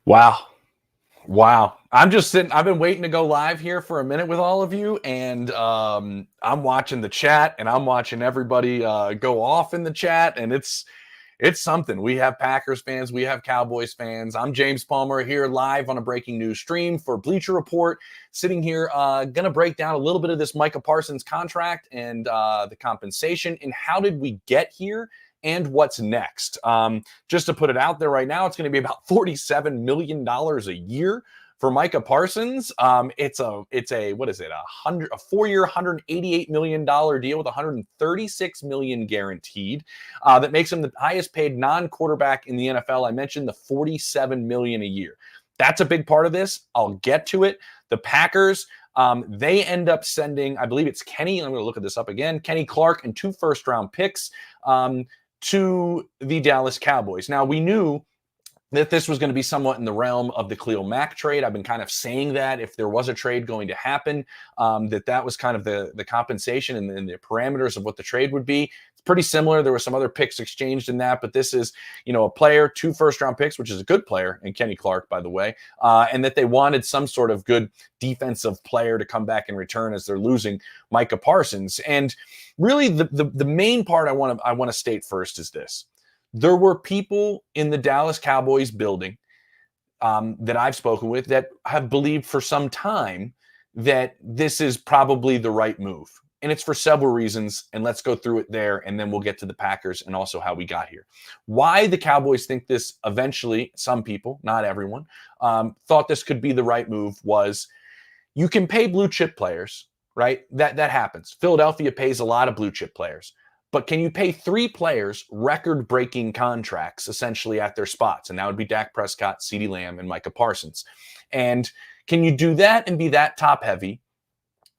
Wow. Wow. I'm just sitting, I've been waiting to go live here for a minute with all of you. And I'm watching the chat and I'm watching everybody go off in the chat. And it's something. We have Packers fans, we have Cowboys fans. I'm James Palmer here live on a breaking news stream for Bleacher Report, sitting here going to break down a little bit of this Micah Parsons contract and the compensation and how did we get here and what's next. Just to put it out there right now, it's going to be about $47 million a year for Micah Parsons. It's a what is it, a 4-year, $188 million deal with $136 million guaranteed. That makes him the highest paid non-quarterback in the NFL. I mentioned the $47 million a year. That's a big part of this. I'll get to it. The Packers, they end up sending, I believe it's Kenny. I'm going to look at this up again. Kenny Clark and 2 first-round picks to the Dallas Cowboys. Now, we knew that this was going to be somewhat in the realm of the Khalil Mack trade. I've been kind of saying that if there was a trade going to happen, that was kind of the compensation and the parameters of what the trade would be. It's pretty similar. There were some other picks exchanged in that, but this is, a player, 2 first-round picks, which is a good player, and Kenny Clark, by the way, and that they wanted some sort of good defensive player to come back and return as they're losing Micah Parsons. And really, the main part I want to state first is this. There were people in the Dallas Cowboys building that I've spoken with that have believed for some time that this is probably the right move. And it's for several reasons. And let's go through it there. And then we'll get to the Packers and also how we got here. Why the Cowboys think this eventually, some people, not everyone, thought this could be the right move was you can pay blue chip players, right? That happens. Philadelphia pays a lot of blue chip players. But can you pay 3 players record-breaking contracts essentially at their spots? And that would be Dak Prescott, CeeDee Lamb, and Micah Parsons. And can you do that and be that top-heavy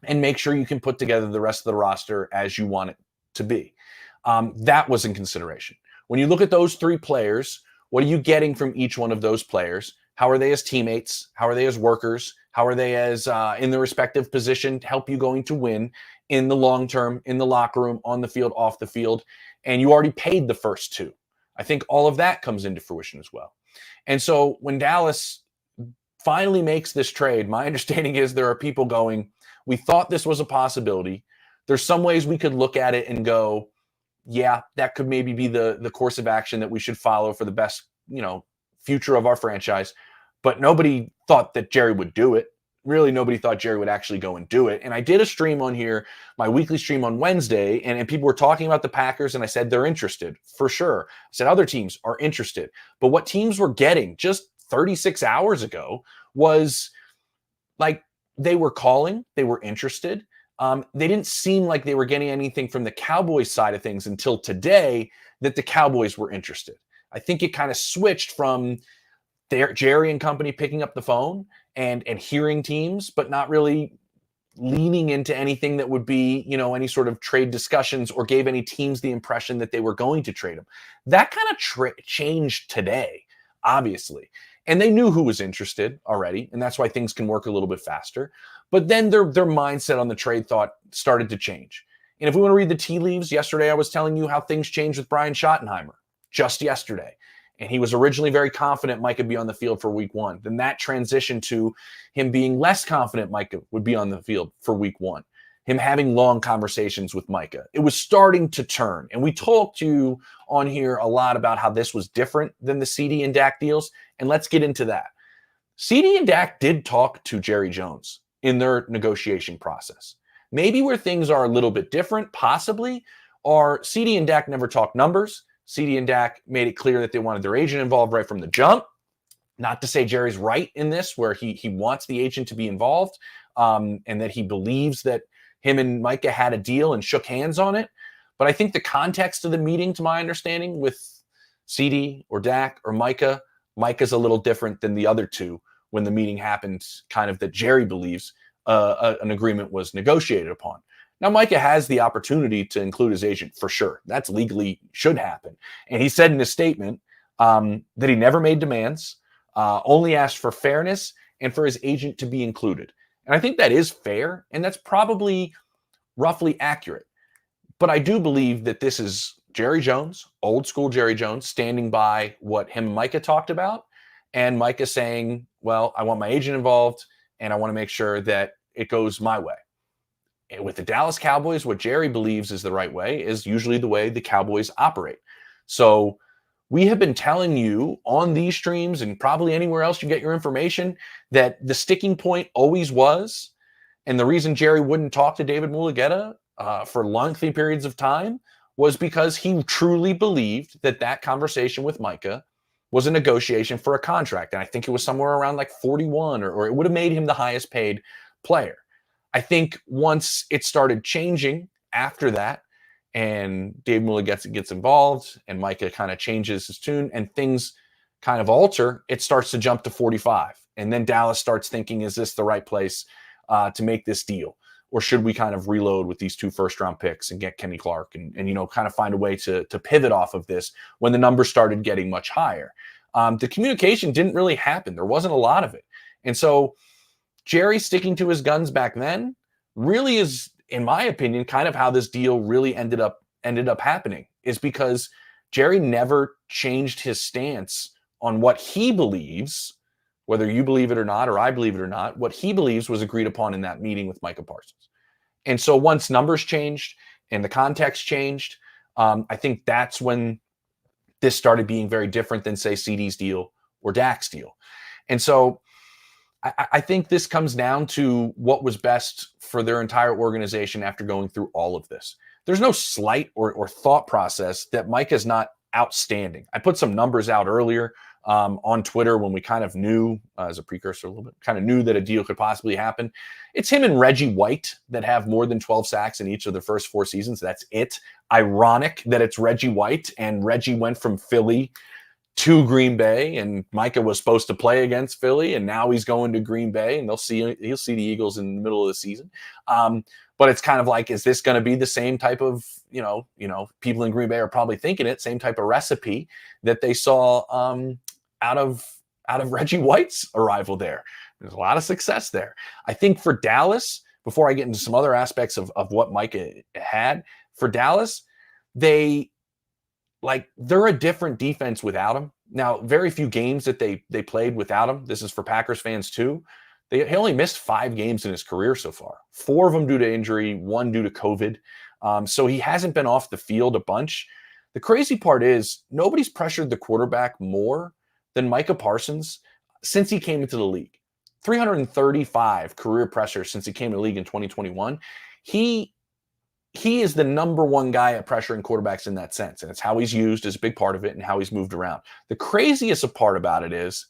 and make sure you can put together the rest of the roster as you want it to be? That was in consideration. When you look at those 3 players, what are you getting from each one of those players? How are they as teammates? How are they as workers? How are they as in the respective position to help you going to win in the long term, in the locker room, on the field, off the field? And you already paid the first 2. I think all of that comes into fruition as well. And so when Dallas finally makes this trade, my understanding is there are people going, we thought this was a possibility. There's some ways we could look at it and go, yeah, that could maybe be the course of action that we should follow for the best, future of our franchise. But nobody thought that Jerry would do it. Really, nobody thought Jerry would actually go and do it. And I did a stream on here, my weekly stream on Wednesday, and people were talking about the Packers, and I said they're interested, for sure. I said other teams are interested. But what teams were getting just 36 hours ago was like they were calling, they were interested. They didn't seem like they were getting anything from the Cowboys side of things until today that the Cowboys were interested. I think it kind of switched from Jerry and company picking up the phone and hearing teams, but not really leaning into anything that would be, any sort of trade discussions or gave any teams the impression that they were going to trade them. That kind of changed today, obviously. And they knew who was interested already, and that's why things can work a little bit faster. But then their mindset on the trade thought started to change. And if we want to read the tea leaves, yesterday I was telling you how things changed with Brian Schottenheimer, just yesterday. And he was originally very confident Micah would be on the field for week 1. Then that transitioned to him being less confident Micah would be on the field for week 1. Him having long conversations with Micah. It was starting to turn. And we talked to you on here a lot about how this was different than the CeeDee and Dak deals. And let's get into that. CeeDee and Dak did talk to Jerry Jones in their negotiation process. Maybe where things are a little bit different, possibly, are CeeDee and Dak never talked numbers. CeeDee and Dak made it clear that they wanted their agent involved right from the jump. Not to say Jerry's right in this, where he wants the agent to be involved and that he believes that him and Micah had a deal and shook hands on it. But I think the context of the meeting, to my understanding, with CeeDee or Dak or Micah's a little different than the other 2 when the meeting happened, kind of that Jerry believes an agreement was negotiated upon. Now, Micah has the opportunity to include his agent for sure. That's legally should happen. And he said in his statement that he never made demands, only asked for fairness and for his agent to be included. And I think that is fair, and that's probably roughly accurate. But I do believe that this is Jerry Jones, old school Jerry Jones, standing by what him and Micah talked about and Micah saying, well, I want my agent involved, and I want to make sure that it goes my way. And with the Dallas Cowboys, what Jerry believes is the right way is usually the way the Cowboys operate. So we have been telling you on these streams and probably anywhere else you get your information that the sticking point always was, and the reason Jerry wouldn't talk to David Mulugheta for lengthy periods of time was because he truly believed that that conversation with Micah was a negotiation for a contract. And I think it was somewhere around like 41, or it would have made him the highest paid player. I think once it started changing after that, and Dave Mulugheta gets involved, and Micah kind of changes his tune, and things kind of alter, it starts to jump to 45. And then Dallas starts thinking, is this the right place to make this deal? Or should we kind of reload with these 2 first-round picks and get Kenny Clark and kind of find a way to pivot off of this when the numbers started getting much higher? The communication didn't really happen. There wasn't a lot of it. And so Jerry sticking to his guns back then really is, in my opinion, kind of how this deal really ended up happening, is because Jerry never changed his stance on what he believes, whether you believe it or not, or I believe it or not, what he believes was agreed upon in that meeting with Micah Parsons. And so once numbers changed and the context changed, I think that's when this started being very different than, say, CD's deal or Dak's deal. And so I think this comes down to what was best for their entire organization after going through all of this. There's no slight or thought process that Micah's not outstanding. I put some numbers out earlier on Twitter when we kind of knew, as a precursor a little bit, kind of knew that a deal could possibly happen. It's him and Reggie White that have more than 12 sacks in each of their first 4 seasons. That's it. Ironic that it's Reggie White, and Reggie went from Philly to Green Bay, and Micah was supposed to play against Philly, and now he's going to Green Bay, and he'll see the Eagles in the middle of the season. But it's kind of like, is this going to be the same type of, people in Green Bay are probably thinking it, same type of recipe that they saw out of Reggie White's arrival there. There's a lot of success there. I think for Dallas, before I get into some other aspects of what Micah had, for Dallas, they're a different defense without him. Now, very few games that they played without him. This is for Packers fans too. He only missed 5 games in his career so far. 4 of them due to injury, 1 due to COVID. So he hasn't been off the field a bunch. The crazy part is nobody's pressured the quarterback more than Micah Parsons since he came into the league. 335 career pressures since he came to the league in 2021. He is the number one guy at pressuring quarterbacks in that sense, and it's how he's used as a big part of it and how he's moved around. The craziest part about it is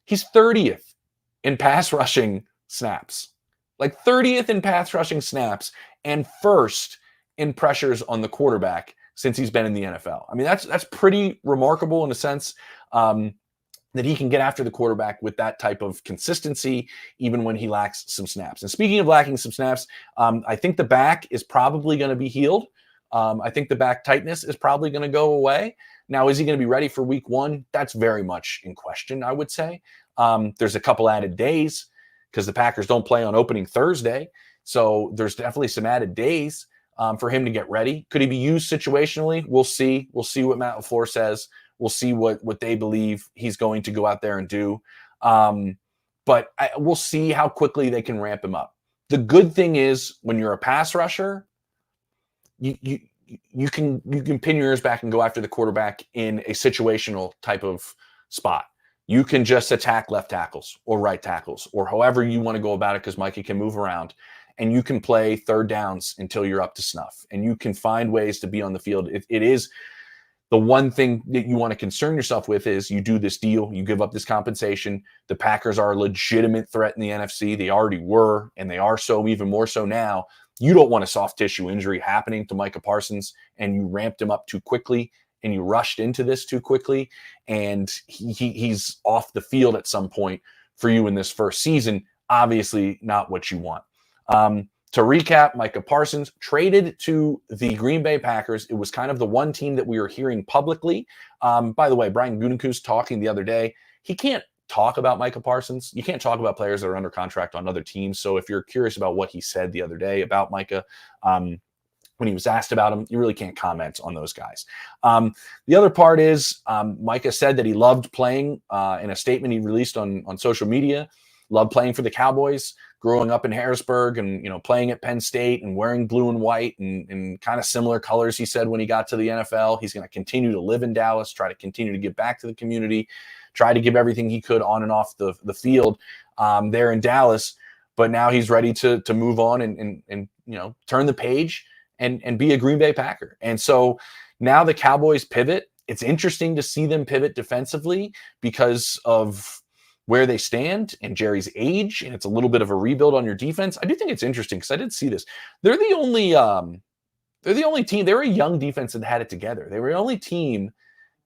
he's 30th in pass rushing snaps, like 30th in pass rushing snaps, and first in pressures on the quarterback since he's been in the NFL. I mean, that's pretty remarkable in a sense that he can get after the quarterback with that type of consistency, even when he lacks some snaps. And speaking of lacking some snaps, I think the back is probably going to be healed. I think the back tightness is probably going to go away. Now, is he going to be ready for week 1? That's very much in question, I would say. There's a couple added days because the Packers don't play on opening Thursday. So there's definitely some added days for him to get ready. Could he be used situationally? We'll see. We'll see what Matt LaFleur says. We'll see what they believe he's going to go out there and do. But we'll see how quickly they can ramp him up. The good thing is when you're a pass rusher, you can pin your ears back and go after the quarterback in a situational type of spot. You can just attack left tackles or right tackles or however you want to go about it, because Mikey can move around, and you can play third downs until you're up to snuff, and you can find ways to be on the field. It is the one thing that you want to concern yourself with is you do this deal, you give up this compensation. The Packers are a legitimate threat in the NFC. They already were, and they are so even more so now. You don't want a soft tissue injury happening to Micah Parsons, and you ramped him up too quickly, and you rushed into this too quickly, and he's off the field at some point for you in this first season. Obviously not what you want. To recap, Micah Parsons traded to the Green Bay Packers. It was kind of the one team that we were hearing publicly. By the way, Brian Gutekunst talking the other day, he can't talk about Micah Parsons. You can't talk about players that are under contract on other teams. So if you're curious about what he said the other day about Micah, when he was asked about him. You really can't comment on those guys. The other part is Micah said that he loved playing in a statement he released on social media, loved playing for the Cowboys, growing up in Harrisburg and, playing at Penn State and wearing blue and white and kind of similar colors, he said, when he got to the NFL. He's going to continue to live in Dallas, try to continue to give back to the community, try to give everything he could on and off the field there in Dallas. But now he's ready to move on and turn the page and be a Green Bay Packer. And so now the Cowboys pivot. It's interesting to see them pivot defensively because of where they stand and Jerry's age, and it's a little bit of a rebuild on your defense. I do think it's interesting because I did see this. They're the only team. They were a young defense that had it together. They were the only team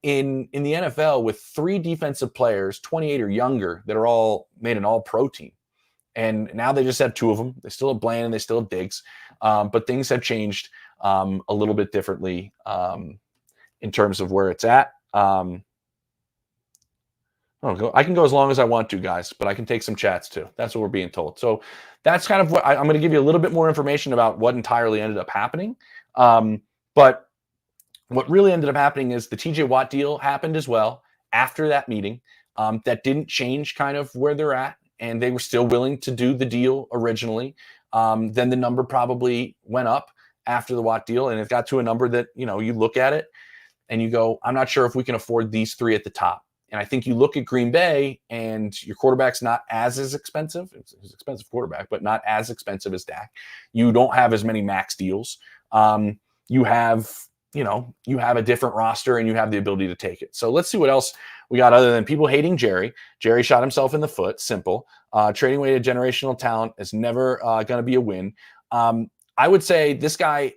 in the NFL with 3 defensive players, 28 or younger, that are all made an all-pro team. And now they just have 2 of them. They still have Bland and they still have Diggs. But things have changed a little bit differently in terms of where it's at. I can go as long as I want to, guys, but I can take some chats too. That's what we're being told. So that's kind of what I'm going to give you a little bit more information about what entirely ended up happening. But what really ended up happening is the TJ Watt deal happened as well after that meeting. That didn't change kind of where they're at, and they were still willing to do the deal originally. Then the number probably went up after the Watt deal, and it got to a number that, you look at it and you go, I'm not sure if we can afford these 3 at the top. And I think you look at Green Bay and your quarterback's not as expensive. It's an expensive quarterback, but not as expensive as Dak. You don't have as many max deals. You have a different roster and you have the ability to take it. So let's see what else we got other than people hating Jerry. Jerry shot himself in the foot. Simple. Trading away a generational talent is never going to be a win. I would say this guy,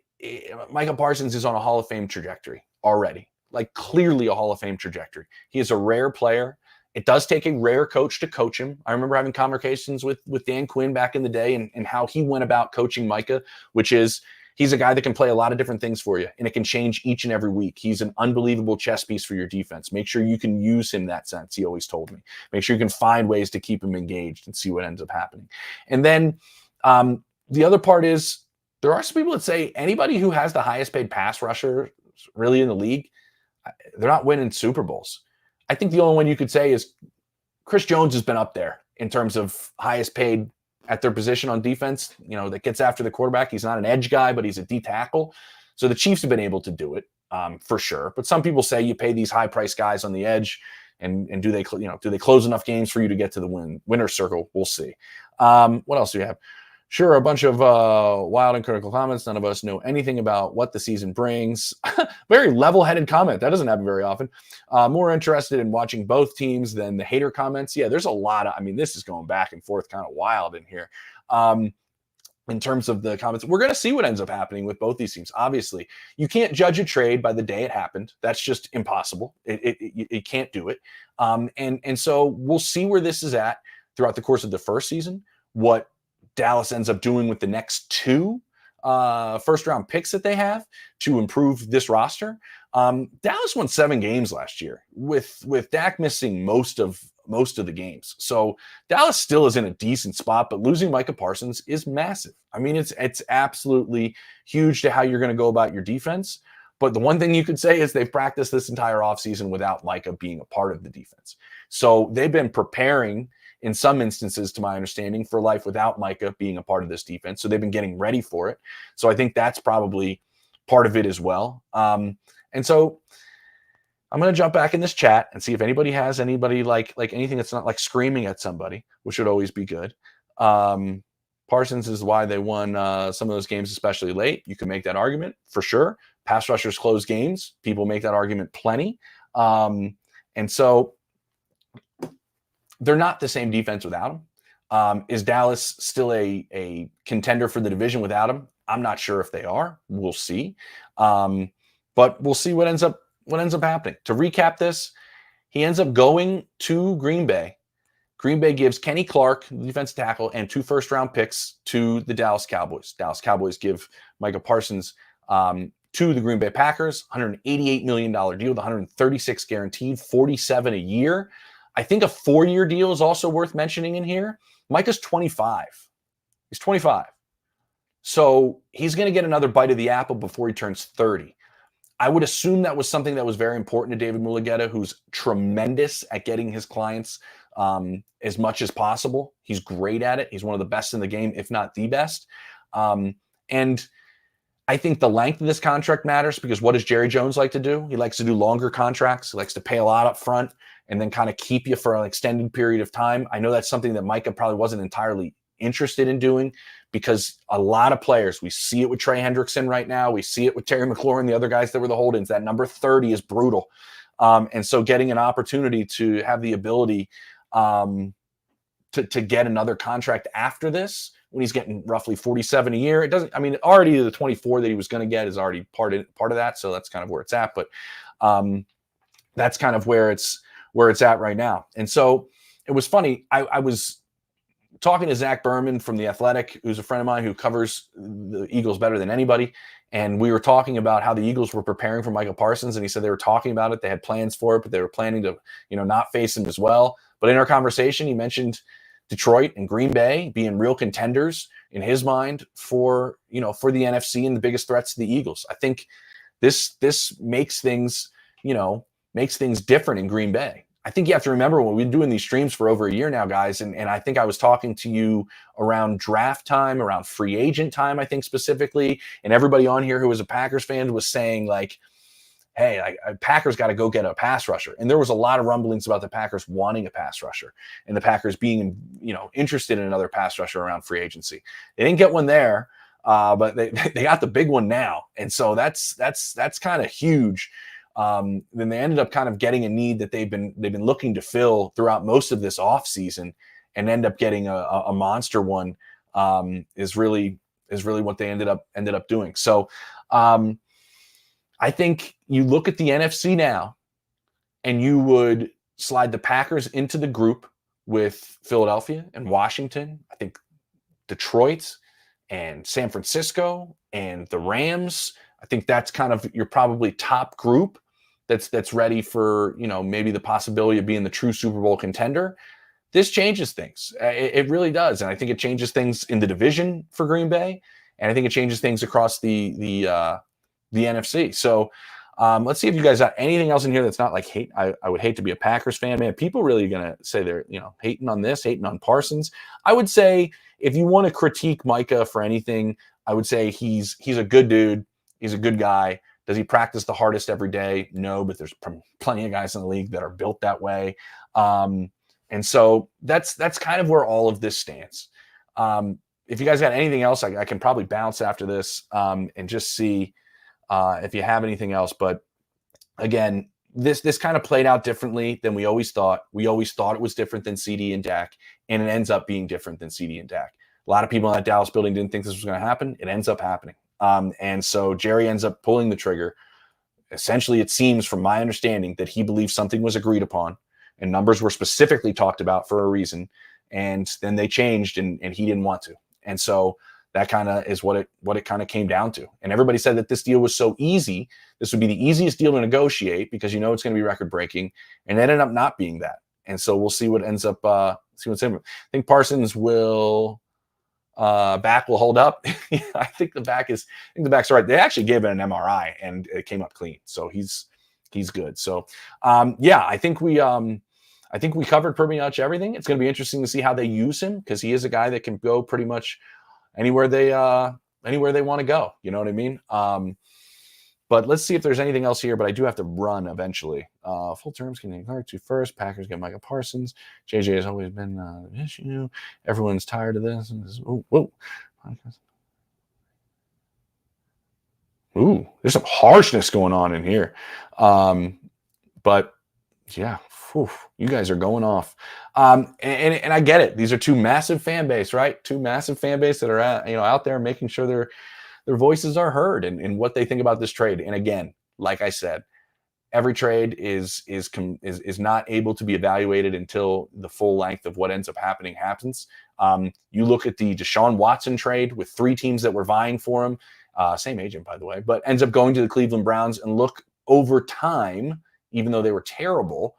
Micah Parsons, is on a Hall of Fame trajectory already. Like clearly a Hall of Fame trajectory. He is a rare player. It does take a rare coach to coach him. I remember having conversations with Dan Quinn back in the day and how he went about coaching Micah, which is he's a guy that can play a lot of different things for you, and it can change each and every week. He's an unbelievable chess piece for your defense. Make sure you can use him in that sense, he always told me. Make sure you can find ways to keep him engaged and see what ends up happening. And then the other part is there are some people that say anybody who has the highest paid pass rusher really in the league, they're not winning Super Bowls. I think the only one you could say is Chris Jones has been up there in terms of highest paid at their position on defense, that gets after the quarterback. He's not an edge guy, but he's a D tackle. So the Chiefs have been able to do it for sure. But some people say you pay these high price guys on the edge and do they close enough games for you to get to the winner's circle? We'll see. What else do we have? Sure, a bunch of wild and critical comments. None of us know anything about what the season brings. Very level-headed comment. That doesn't happen very often. More interested in watching both teams than the hater comments. Yeah, there's a lot of, this is going back and forth kind of wild in here. In terms of the comments, we're going to see what ends up happening with both these teams. Obviously, you can't judge a trade by the day it happened. That's just impossible. It can't do it. And so we'll see where this is at throughout the course of the first season, what Dallas ends up doing with the next 2 first-round picks that they have to improve this roster. Dallas won 7 games last year with Dak missing most of the games. So Dallas still is in a decent spot, but losing Micah Parsons is massive. It's absolutely huge to how you're going to go about your defense. But the one thing you could say is they've practiced this entire offseason without Micah being a part of the defense. So they've been preparing, in some instances, to my understanding, for life without Micah being a part of this defense. So they've been getting ready for it. So I think that's probably part of it as well. And so I'm going to jump back in this chat and see if anybody has like anything that's not like screaming at somebody, which would always be good. Parsons is why they won some of those games, especially late. You can make that argument for sure. Pass rushers close games. People make that argument plenty. And so they're not the same defense without him. Is Dallas still a contender for the division without him? I'm not sure if they are. We'll see. But we'll see what ends up happening. To recap this, he ends up going to Green Bay. Green Bay gives Kenny Clark, the defensive tackle, and 2 first-round picks to the Dallas Cowboys. Dallas Cowboys give Micah Parsons to the Green Bay Packers, $188 million deal with $136 guaranteed, $47 a year. I think a 4-year deal is also worth mentioning in here. Micah's 25. He's 25. So he's going to get another bite of the apple before he turns 30. I would assume that was something that was very important to David Mulugheta, who's tremendous at getting his clients as much as possible. He's great at it. He's one of the best in the game, if not the best. And I think the length of this contract matters because what does Jerry Jones like to do? He likes to do longer contracts. He likes to pay a lot up front and then kind of keep you for an extended period of time. I know that's something that Micah probably wasn't entirely interested in doing because a lot of players, we see it with Trey Hendrickson right now. We see it with Terry McLaurin, the other guys that were the hold-ins. That number 30 is brutal. And so getting an opportunity to have the ability to get another contract after this, when he's getting roughly 47 a year, it doesn't, I mean, already the 24 that he was going to get is already part of that. So that's kind of where it's at. But that's kind of where it's at right now. And so it was funny. I was talking to Zach Berman from The Athletic, who's a friend of mine who covers the Eagles better than anybody. And we were talking about how the Eagles were preparing for Micah Parsons. And he said they were talking about it. They had plans for it, but they were planning to, not face him as well. But in our conversation, he mentioned Detroit and Green Bay being real contenders in his mind for the NFC and the biggest threats to the Eagles. I think this makes things, different in Green Bay. I think you have to remember when we've been doing these streams for over a year now, guys, and I think I was talking to you around draft time, around free agent time, I think specifically, and everybody on here who was a Packers fan was saying like, hey, Packers got to go get a pass rusher. And there was a lot of rumblings about the Packers wanting a pass rusher and the Packers being, interested in another pass rusher around free agency. They didn't get one there, but they got the big one now. And so that's kind of huge. Then they ended up kind of getting a need that they've been looking to fill throughout most of this offseason and end up getting a monster one is really what they ended up doing. So I think you look at the NFC now and you would slide the Packers into the group with Philadelphia and Washington. I think Detroit and San Francisco and the Rams. I think that's kind of your probably top group that's ready for, maybe the possibility of being the true Super Bowl contender. This changes things. It really does. And I think it changes things in the division for Green Bay. And I think it changes things across the NFC. So let's see if you guys got anything else in here that's not like hate. I would hate to be a Packers fan, man. People really are going to say they're, hating on this, hating on Parsons. I would say if you want to critique Micah for anything, I would say he's a good dude. He's a good guy. Does he practice the hardest every day? No, but there's plenty of guys in the league that are built that way. And so that's kind of where all of this stands. If you guys got anything else, I can probably bounce after this and just see if you have anything else. But again, this kind of played out differently than we always thought. We always thought it was different than CD and Dak, and it ends up being different than CD and Dak. A lot of people in that Dallas building didn't think this was going to happen. It ends up happening. And so Jerry ends up pulling the trigger. Essentially, it seems from my understanding that he believes something was agreed upon and numbers were specifically talked about for a reason. And then they changed and he didn't want to. And so that kind of is what it kind of came down to. And everybody said that this deal was so easy. This would be the easiest deal to negotiate because it's going to be record breaking, and it ended up not being that. And so we'll see what ends up. See what's in. I think Parsons will back will hold up. I think the back's all right. They actually gave it an MRI and it came up clean, so he's good. So I think we covered pretty much everything. It's going to be interesting to see how they use him because he is a guy that can go pretty much anywhere they want to go. You know what I mean? But let's see if there's anything else here. But I do have to run eventually. Full terms can ignore to first. Packers get Micah Parsons. JJ has always been an issue. Everyone's tired of this. Whoa. Ooh, there's some harshness going on in here. But yeah, you guys are going off. And I get it. These are two massive fan base, right? Two massive fan base that are out there making sure their voices are heard and what they think about this trade. And again, like I said, every trade is not able to be evaluated until the full length of what ends up happening happens. You look at the Deshaun Watson trade with 3 teams that were vying for him, same agent, by the way, but ends up going to the Cleveland Browns, and look over time, even though they were terrible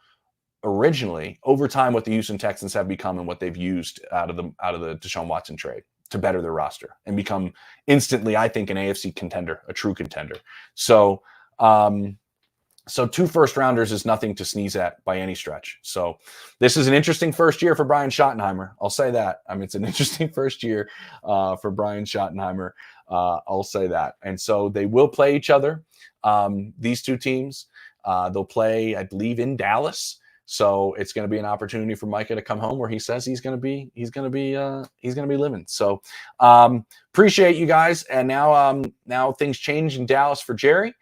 originally, over time what the Houston Texans have become and what they've used out of the Deshaun Watson trade. to better their roster and become instantly, I think, an AFC contender, a true contender. So, so 2 first-rounders is nothing to sneeze at by any stretch. So this is an interesting first year for Brian Schottenheimer. I'll say that. I mean, it's an interesting first year for Brian Schottenheimer. I'll say that. And so they will play each other. These 2 teams, they'll play, I believe, in Dallas. So it's going to be an opportunity for Micah to come home where he says he's going to be living. So appreciate you guys. And now things change in Dallas for Jerry.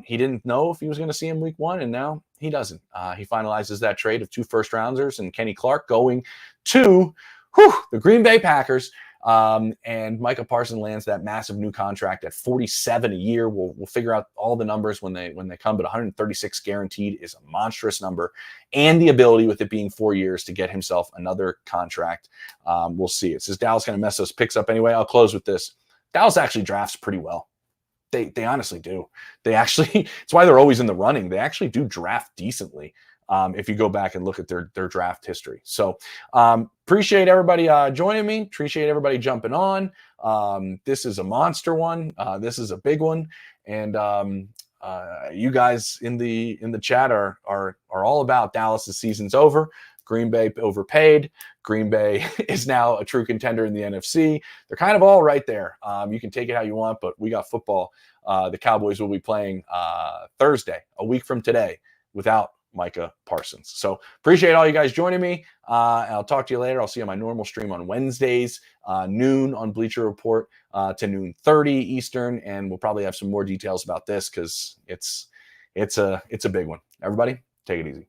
He didn't know if he was going to see him week 1, and now he doesn't. He finalizes that trade of 2 first-rounders and Kenny Clark going to the Green Bay Packers. And Micah Parsons lands that massive new contract at $47 a year. We'll figure out all the numbers when they come, but 136 guaranteed is a monstrous number, and the ability with it being 4 years to get himself another contract. We'll see. It says Dallas going to mess those picks up anyway. I'll close with this. Dallas actually drafts pretty well. They honestly do. They actually, it's why they're always in the running. They actually do draft decently. If you go back and look at their draft history. So appreciate everybody joining me. Appreciate everybody jumping on. This is a monster one. This is a big one. And you guys in the chat are all about Dallas's season's over. Green Bay overpaid. Green Bay is now a true contender in the NFC. They're kind of all right there. You can take it how you want, but we got football. The Cowboys will be playing Thursday, a week from today, without Micah Parsons. So appreciate all you guys joining me. And I'll talk to you later. I'll see you on my normal stream on Wednesdays, noon on Bleacher Report to noon 30 Eastern. And we'll probably have some more details about this because it's a big one. Everybody, take it easy.